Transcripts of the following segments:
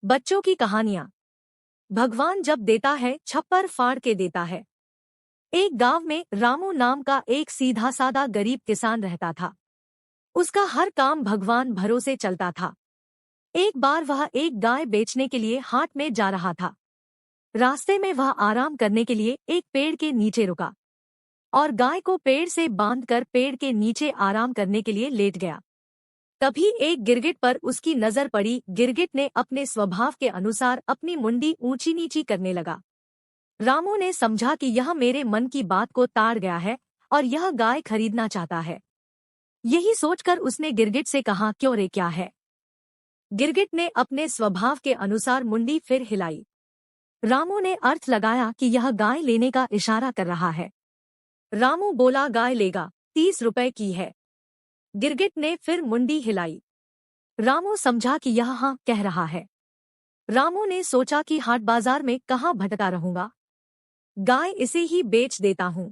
बच्चों की कहानियां। भगवान जब देता है छप्पर फाड़ के देता है। एक गांव में रामू नाम का एक सीधा सादा गरीब किसान रहता था। उसका हर काम भगवान भरोसे चलता था। एक बार वह एक गाय बेचने के लिए हाट में जा रहा था। रास्ते में वह आराम करने के लिए एक पेड़ के नीचे रुका और गाय को पेड़ से बांधकर पेड़ के नीचे आराम करने के लिए लेट गया। तभी एक गिरगिट पर उसकी नजर पड़ी। गिरगिट ने अपने स्वभाव के अनुसार अपनी मुंडी ऊंची नीची करने लगा। रामू ने समझा कि यह मेरे मन की बात को ताड़ गया है और यह गाय खरीदना चाहता है। यही सोचकर उसने गिरगिट से कहा, क्यों रे, क्या है? गिरगिट ने अपने स्वभाव के अनुसार मुंडी फिर हिलाई। रामू ने अर्थ लगाया कि यह गाय लेने का इशारा कर रहा है। रामू बोला, गाय लेगा, 30 रुपए की है। गिरगिट ने फिर मुंडी हिलाई। रामू समझा कि यह हाँ कह रहा है। रामू ने सोचा कि हाट बाजार में कहाँ भटका रहूंगा, गाय इसे ही बेच देता हूँ।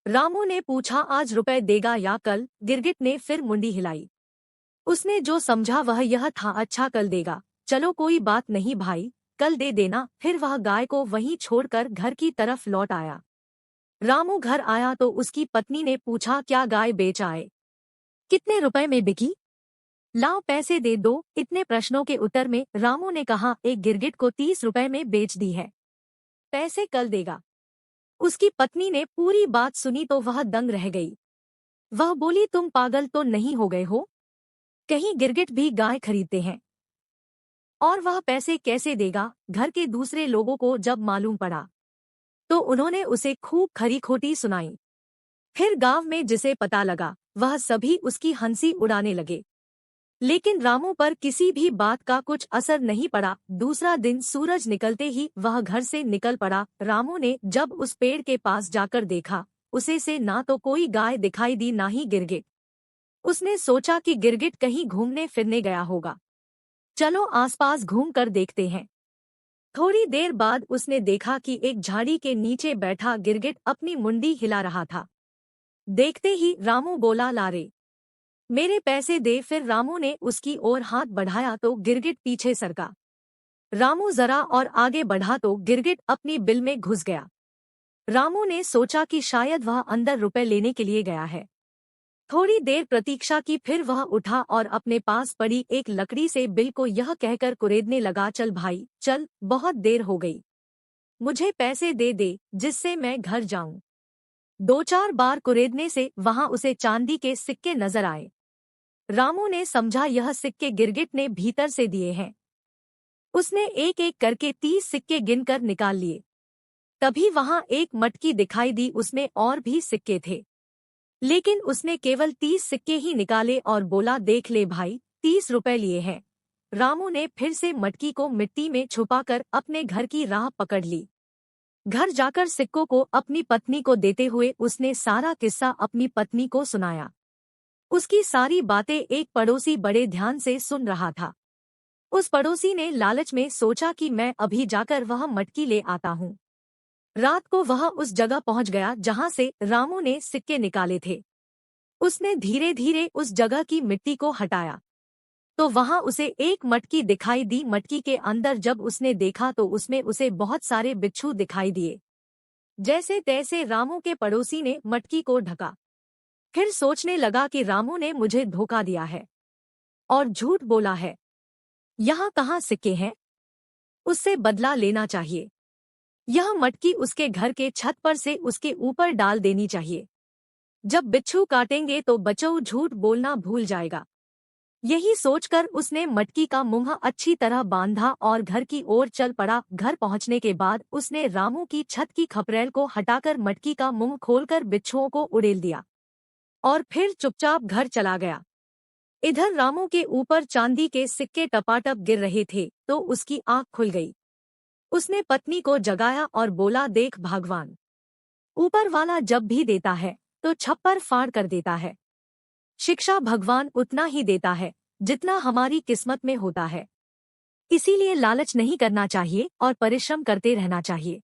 रामू ने पूछा, आज रुपए देगा या कल? गिरगिट ने फिर मुंडी हिलाई। उसने जो समझा वह यह था, अच्छा कल देगा। चलो कोई बात नहीं भाई, कल दे देना। फिर वह गाय को वहीं छोड़कर घर की तरफ लौट आया। रामू घर आया तो उसकी पत्नी ने पूछा, क्या गाय बेच आए? कितने रुपए में बिकी? लाओ पैसे दे दो। इतने प्रश्नों के उत्तर में रामू ने कहा, एक गिरगिट को 30 रुपए में बेच दी है, पैसे कल देगा। उसकी पत्नी ने पूरी बात सुनी तो वह दंग रह गई। वह बोली, तुम पागल तो नहीं हो गए हो? कहीं गिरगिट भी गाय खरीदते हैं और वह पैसे कैसे देगा? घर के दूसरे लोगों को जब मालूम पड़ा तो उन्होंने उसे खूब खरी खोटी सुनाई। फिर गांव में जिसे पता लगा वह सभी उसकी हंसी उड़ाने लगे। लेकिन रामू पर किसी भी बात का कुछ असर नहीं पड़ा। दूसरा दिन सूरज निकलते ही वह घर से निकल पड़ा। रामू ने जब उस पेड़ के पास जाकर देखा, उसे से ना तो कोई गाय दिखाई दी ना ही गिरगिट। उसने सोचा कि गिरगिट कहीं घूमने फिरने गया होगा, चलो आसपास घूम कर देखते हैं। थोड़ी देर बाद उसने देखा कि एक झाड़ी के नीचे बैठा गिरगिट अपनी मुंडी हिला रहा था। देखते ही रामू बोला, लारे, मेरे पैसे दे। फिर रामू ने उसकी ओर हाथ बढ़ाया तो गिरगिट पीछे सरका। रामू जरा और आगे बढ़ा तो गिरगिट अपनी बिल में घुस गया। रामू ने सोचा कि शायद वह अंदर रुपए लेने के लिए गया है। थोड़ी देर प्रतीक्षा की, फिर वह उठा और अपने पास पड़ी एक लकड़ी से बिल को यह कहकर कुरेदने लगा, चल भाई चल, बहुत देर हो गई, मुझे पैसे दे दे जिससे मैं घर जाऊं। 2-4 बार कुरेदने से वहां उसे चांदी के सिक्के नजर आए। रामू ने समझा यह सिक्के गिरगिट ने भीतर से दिए हैं। उसने एक एक करके 30 सिक्के गिनकर निकाल लिए। तभी वहां एक मटकी दिखाई दी, उसमें और भी सिक्के थे, लेकिन उसने केवल 30 सिक्के ही निकाले और बोला, देख ले भाई, 30 रुपए लिए हैं। रामू ने फिर से मटकी को मिट्टी में छुपाकर अपने घर की राह पकड़ ली। घर जाकर सिक्कों को अपनी पत्नी को देते हुए उसने सारा किस्सा अपनी पत्नी को सुनाया। उसकी सारी बातें एक पड़ोसी बड़े ध्यान से सुन रहा था। उस पड़ोसी ने लालच में सोचा कि मैं अभी जाकर वह मटकी ले आता हूँ। रात को वह उस जगह पहुंच गया जहां से रामू ने सिक्के निकाले थे। उसने धीरे धीरे उस जगह की मिट्टी को हटाया तो वहां उसे एक मटकी दिखाई दी। मटकी के अंदर जब उसने देखा तो उसमें उसे बहुत सारे बिच्छू दिखाई दिए। जैसे तैसे रामू के पड़ोसी ने मटकी को ढका। फिर सोचने लगा कि रामू ने मुझे धोखा दिया है और झूठ बोला है। यहाँ कहाँ सिक्के हैं? उससे बदला लेना चाहिए। यह मटकी उसके घर के छत पर से उसके ऊपर डाल देनी चाहिए। जब बिच्छू काटेंगे तो बचाऊ झूठ बोलना भूल जाएगा। यही सोचकर उसने मटकी का मुंह अच्छी तरह बांधा और घर की ओर चल पड़ा। घर पहुंचने के बाद उसने रामू की छत की खपरेल को हटाकर मटकी का मुंह खोलकर बिच्छुओं को उड़ेल दिया और फिर चुपचाप घर चला गया। इधर रामू के ऊपर चांदी के सिक्के टपाटप गिर रहे थे तो उसकी आंख खुल गई। उसने पत्नी को जगाया और बोला, देख भगवान, ऊपर वाला जब भी देता है तो छप्पर फाड़ कर देता है। शिक्षा भगवान उतना ही देता है जितना हमारी किस्मत में होता है। इसीलिए लालच नहीं करना चाहिए और परिश्रम करते रहना चाहिए।